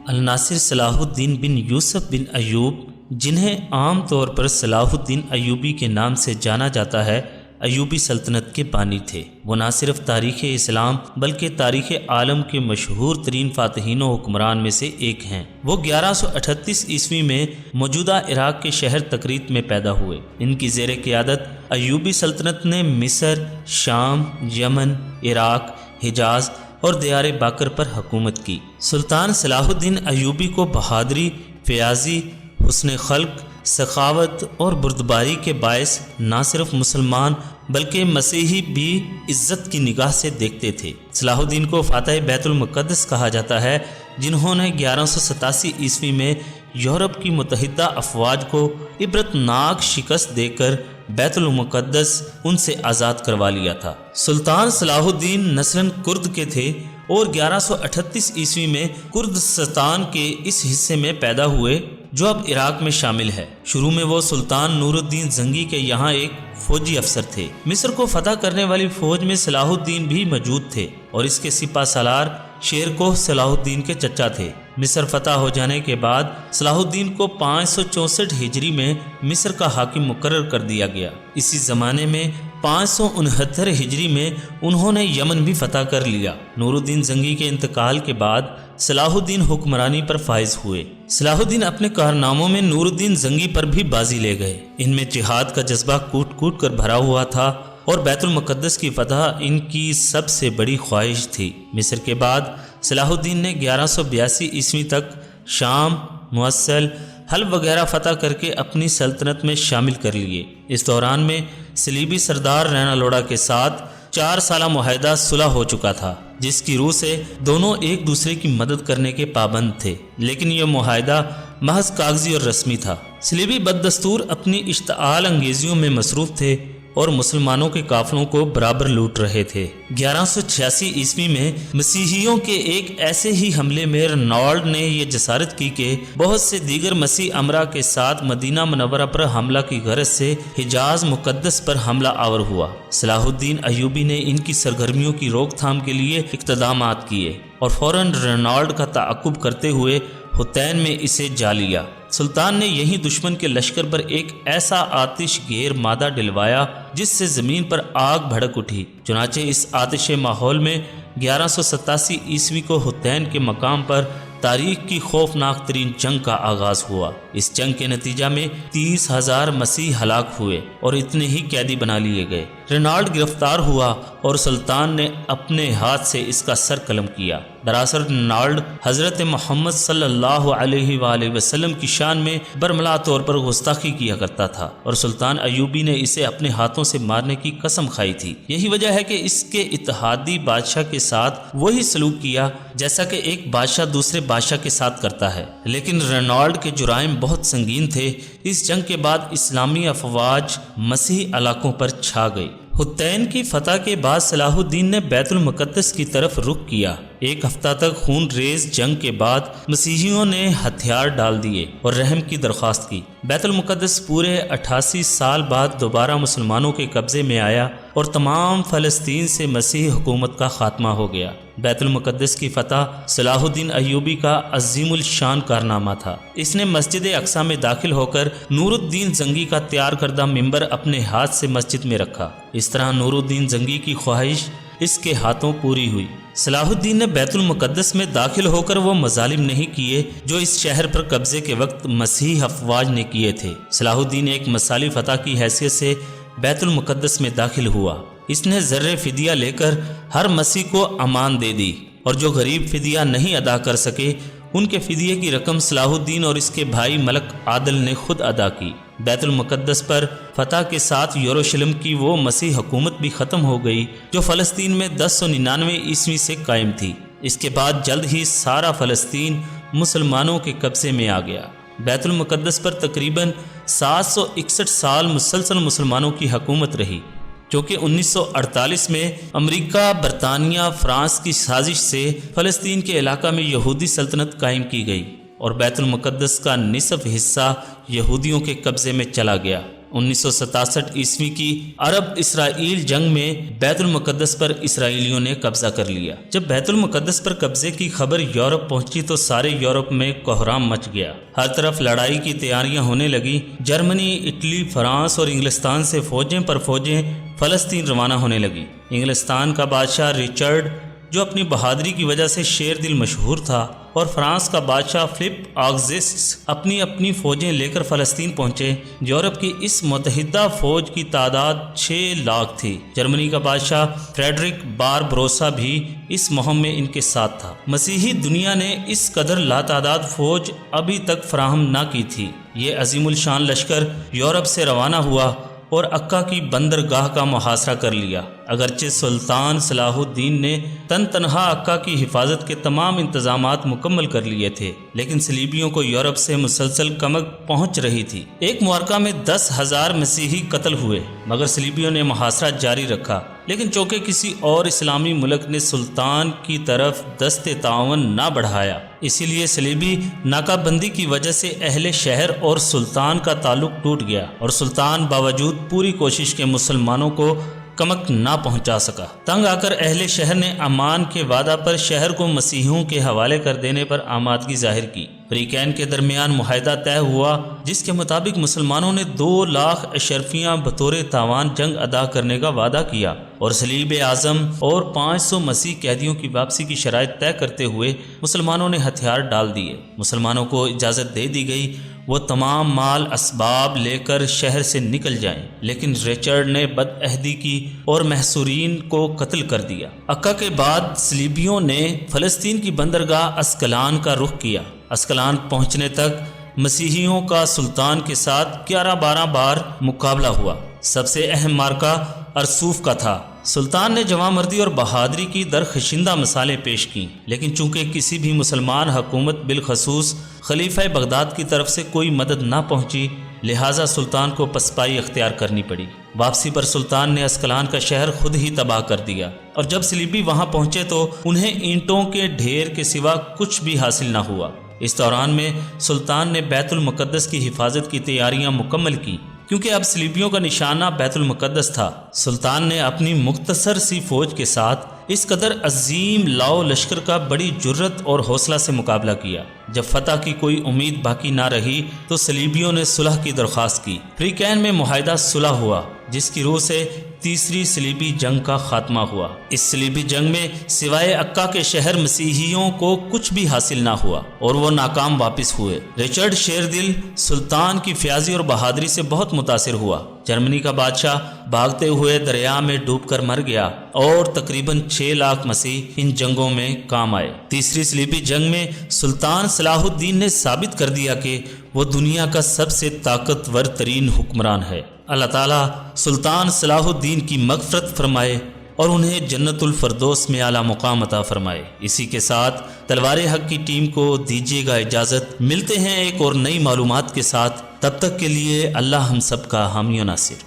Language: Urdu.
الناصر صلاح الدین بن یوسف بن ایوب، جنہیں عام طور پر صلاح الدین ایوبی کے نام سے جانا جاتا ہے، ایوبی سلطنت کے بانی تھے۔ وہ نہ صرف تاریخ اسلام بلکہ تاریخ عالم کے مشہور ترین فاتحین و حکمران میں سے ایک ہیں۔ وہ 1138 عیسوی میں موجودہ عراق کے شہر تکریت میں پیدا ہوئے۔ ان کی زیر قیادت ایوبی سلطنت نے مصر، شام، یمن، عراق، حجاز اور دیار باکر پر حکومت کی۔ سلطان صلاح الدین ایوبی کو بہادری، فیاضی، حسن خلق، سخاوت اور بردباری کے باعث نہ صرف مسلمان بلکہ مسیحی بھی عزت کی نگاہ سے دیکھتے تھے۔ صلاح الدین کو فاتح بیت المقدس کہا جاتا ہے، جنہوں نے 1187 عیسوی میں یورپ کی متحدہ افواج کو عبرت ناک شکست دے کر بیت المقدس ان سے آزاد کروا لیا تھا۔ سلطان صلاح الدین نسلاً کرد کے تھے اور 1138 عیسوی میں کردستان کے اس حصے میں پیدا ہوئے جو اب عراق میں شامل ہے۔ شروع میں وہ سلطان نور الدین زنگی کے یہاں ایک فوجی افسر تھے۔ مصر کو فتح کرنے والی فوج میں صلاح الدین بھی موجود تھے اور اس کے سپہ سالار شیر کوہ صلاح الدین کے چچا تھے۔ مصر فتح ہو جانے کے بعد صلاح الدین کو 564 ہجری میں مصر کا حاکم مقرر کر دیا گیا۔ اسی زمانے میں 569 ہجری میں انہوں نے یمن بھی فتح کر لیا۔ نور الدین زنگی کے انتقال کے بعد صلاح الدین حکمرانی پر فائز ہوئے۔ صلاح الدین اپنے کارناموں میں نور الدین زنگی پر بھی بازی لے گئے۔ ان میں جہاد کا جذبہ کوٹ کوٹ کر بھرا ہوا تھا اور بیت المقدس کی فتح ان کی سب سے بڑی خواہش تھی۔ مصر کے بعد صلاح الدین نے 1182 عیسوی تک شام، موصل، حلب وغیرہ فتح کر کے اپنی سلطنت میں شامل کر لیے۔ اس دوران میں صلیبی سردار رینا لوڑا کے ساتھ 4 سالہ معاہدہ صلح ہو چکا تھا، جس کی روح سے دونوں ایک دوسرے کی مدد کرنے کے پابند تھے، لیکن یہ معاہدہ محض کاغذی اور رسمی تھا۔ صلیبی بددستور اپنی اشتعال انگیزیوں میں مصروف تھے اور مسلمانوں کے قافلوں کو برابر لوٹ رہے تھے۔ 1186 عیسوی میں مسیحیوں کے ایک ایسے ہی حملے میں رینالڈ نے یہ جسارت کی کہ بہت سے دیگر مسیح امرا کے ساتھ مدینہ منورہ پر حملہ کی غرض سے حجاز مقدس پر حملہ آور ہوا۔ صلاح الدین ایوبی نے ان کی سرگرمیوں کی روک تھام کے لیے اقتدامات کیے اور فوراً رینالڈ کا تعاقب کرتے ہوئے حطین میں اسے جا لیا۔ سلطان نے یہیں دشمن کے لشکر پر ایک ایسا آتش گیر مادہ ڈلوایا جس سے زمین پر آگ بھڑک اٹھی۔ چنانچہ اس آتش ماحول میں 1187 عیسوی کو حطین کے مقام پر تاریخ کی خوفناک ترین جنگ کا آغاز ہوا۔ اس جنگ کے نتیجہ میں 30,000 مسیح ہلاک ہوئے اور اتنے ہی قیدی بنا لیے گئے۔ رینالڈ گرفتار ہوا اور سلطان نے اپنے ہاتھ سے اس کا سر قلم کیا۔ دراصل رینالڈ حضرت محمد صلی اللہ علیہ وآلہ وسلم کی شان میں برملا طور پر گستاخی کیا کرتا تھا اور سلطان ایوبی نے اسے اپنے ہاتھوں سے مارنے کی قسم کھائی تھی۔ یہی وجہ ہے کہ اس کے اتحادی بادشاہ کے ساتھ وہی سلوک کیا جیسا کہ ایک بادشاہ دوسرے بادشاہ کے ساتھ کرتا ہے۔ لیکن رینالڈ کے جرائم بہت سنگین تھے۔ اس جنگ کے بعد اسلامی افواج مسیحی علاقوں پر چھا گئی۔ حطین کی فتح کے بعد صلاح الدین نے بیت المقدس کی طرف رخ کیا۔ ایک ہفتہ تک خون ریز جنگ کے بعد مسیحیوں نے ہتھیار ڈال دیے اور رحم کی درخواست کی۔ بیت المقدس پورے 88 سال بعد دوبارہ مسلمانوں کے قبضے میں آیا اور تمام فلسطین سے مسیحی حکومت کا خاتمہ ہو گیا۔ بیت المقدس کی فتح صلاح الدین ایوبی کا عظیم الشان کارنامہ تھا۔ اس نے مسجد اقصی میں داخل ہو کر نور الدین زنگی کا تیار کردہ منبر اپنے ہاتھ سے مسجد میں رکھا۔ اس طرح نور الدین زنگی کی خواہش اس کے ہاتھوں پوری ہوئی۔ صلاح الدین نے بیت المقدس میں داخل ہو کر وہ مظالم نہیں کیے جو اس شہر پر قبضے کے وقت مسیحی افواج نے کیے تھے۔ صلاح الدین ایک مثالی فتح کی حیثیت سے بیت المقدس میں داخل ہوا۔ اس نے زر فدیہ لے کر ہر مسیح کو امان دے دی اور جو غریب فدیہ نہیں ادا کر سکے ان کے فدیے کی رقم صلاح الدین اور اس کے بھائی ملک عادل نے خود ادا کی۔ بیت المقدس پر فتح کے ساتھ یروشلم کی وہ مسیح حکومت بھی ختم ہو گئی جو فلسطین میں 1099 عیسوی سے قائم تھی۔ اس کے بعد جلد ہی سارا فلسطین مسلمانوں کے قبضے میں آ گیا۔ بیت المقدس پر تقریباً 761 سال مسلسل مسلمانوں کی حکومت رہی، کیونکہ 1948 میں امریکہ، برطانیہ، فرانس کی سازش سے فلسطین کے علاقہ میں یہودی سلطنت قائم کی گئی اور بیت المقدس کا نصف حصہ یہودیوں کے قبضے میں چلا گیا۔ 1967 عیسوی کی عرب اسرائیل جنگ میں بیت المقدس پر اسرائیلیوں نے قبضہ کر لیا۔ جب بیت المقدس پر قبضے کی خبر یورپ پہنچی تو سارے یورپ میں کوہرام مچ گیا، ہر طرف لڑائی کی تیاریاں ہونے لگیں۔ جرمنی، اٹلی، فرانس اور انگلستان سے فوجیں پر فوجیں فلسطین روانہ ہونے لگیں۔ انگلستان کا بادشاہ رچرڈ، جو اپنی بہادری کی وجہ سے شیر دل مشہور تھا، اور فرانس کا بادشاہ فلپ آگزسٹ اپنی فوجیں لے کر فلسطین پہنچے۔ یورپ کی اس متحدہ فوج کی تعداد 6 لاکھ تھی۔ جرمنی کا بادشاہ فریڈرک باربروسا بھی اس مہم میں ان کے ساتھ تھا۔ مسیحی دنیا نے اس قدر لاتعداد فوج ابھی تک فراہم نہ کی تھی۔ یہ عظیم الشان لشکر یورپ سے روانہ ہوا اور عکا کی بندرگاہ کا محاصرہ کر لیا۔ اگرچہ سلطان صلاح الدین نے تنہا عکا کی حفاظت کے تمام انتظامات مکمل کر لیے تھے، لیکن صلیبیوں کو یورپ سے مسلسل کمک پہنچ رہی تھی۔ ایک معرکہ میں 10,000 مسیحی قتل ہوئے، مگر صلیبیوں نے محاصرہ جاری رکھا، لیکن چونکہ کسی اور اسلامی ملک نے سلطان کی طرف دست تعاون نہ بڑھایا، اسی لیے صلیبی ناکہ بندی کی وجہ سے اہل شہر اور سلطان کا تعلق ٹوٹ گیا، اور سلطان باوجود پوری کوشش کے مسلمانوں کو کمک نہ پہنچا سکا۔ تنگ آ کر اہل شہر نے امان کے وعدہ پر شہر کو مسیحیوں کے حوالے کر دینے پر آمادگی ظاہر کی۔ فریقین کے درمیان معاہدہ طے ہوا، جس کے مطابق مسلمانوں نے 2 لاکھ اشرفیاں بطور تاوان جنگ ادا کرنے کا وعدہ کیا، اور صلیب اعظم اور 500 مسیح قیدیوں کی واپسی کی شرائط طے کرتے ہوئے مسلمانوں نے ہتھیار ڈال دیے۔ مسلمانوں کو اجازت دے دی گئی وہ تمام مال اسباب لے کر شہر سے نکل جائیں، لیکن رچرڈ نے بد عہدی کی اور محصورین کو قتل کر دیا۔ عکا کے بعد صلیبیوں نے فلسطین کی بندرگاہ اسکلان کا رخ کیا۔ اسکلان پہنچنے تک مسیحیوں کا سلطان کے ساتھ 11-12 بار مقابلہ ہوا۔ سب سے اہم معرکہ ارسوف کا تھا۔ سلطان نے جواں مردی اور بہادری کی درخشندہ مثالیں پیش کیں، لیکن چونکہ کسی بھی مسلمان حکومت بالخصوص خلیفہ بغداد کی طرف سے کوئی مدد نہ پہنچی، لہٰذا سلطان کو پسپائی اختیار کرنی پڑی۔ واپسی پر سلطان نے اسکلان کا شہر خود ہی تباہ کر دیا، اور جب صلیبی وہاں پہنچے تو انہیں اینٹوں کے ڈھیر کے سوا کچھ بھی حاصل نہ ہوا۔ اس دوران میں سلطان نے بیت المقدس کی حفاظت کی تیاریاں مکمل کی، کیونکہ اب صلیبیوں کا نشانہ بیت المقدس تھا۔ سلطان نے اپنی مختصر سی فوج کے ساتھ اس قدر عظیم لاؤ لشکر کا بڑی جرت اور حوصلہ سے مقابلہ کیا۔ جب فتح کی کوئی امید باقی نہ رہی تو صلیبیوں نے صلح کی درخواست کی۔ فریقین میں معاہدہ صلح ہوا، جس کی روح سے تیسری صلیبی جنگ کا خاتمہ ہوا۔ اس صلیبی جنگ میں سوائے عکا کے شہر مسیحیوں کو کچھ بھی حاصل نہ ہوا اور وہ ناکام واپس ہوئے۔ رچرڈ شیردل سلطان کی فیاضی اور بہادری سے بہت متاثر ہوا۔ جرمنی کا بادشاہ بھاگتے ہوئے دریا میں ڈوب کر مر گیا اور تقریباً 6 لاکھ مسیح ان جنگوں میں کام آئے۔ تیسری صلیبی جنگ میں سلطان صلاح الدین نے ثابت کر دیا کہ وہ دنیا کا سب سے طاقتور ترین حکمران ہے۔ اللہ تعالیٰ سلطان صلاح الدین کی مغفرت فرمائے اور انہیں جنت الفردوس میں اعلیٰ مقام عطا فرمائے۔ اسی کے ساتھ تلوار حق کی ٹیم کو دیجیے گا اجازت۔ ملتے ہیں ایک اور نئی معلومات کے ساتھ، تب تک کے لیے اللہ ہم سب کا حامی و ناصر۔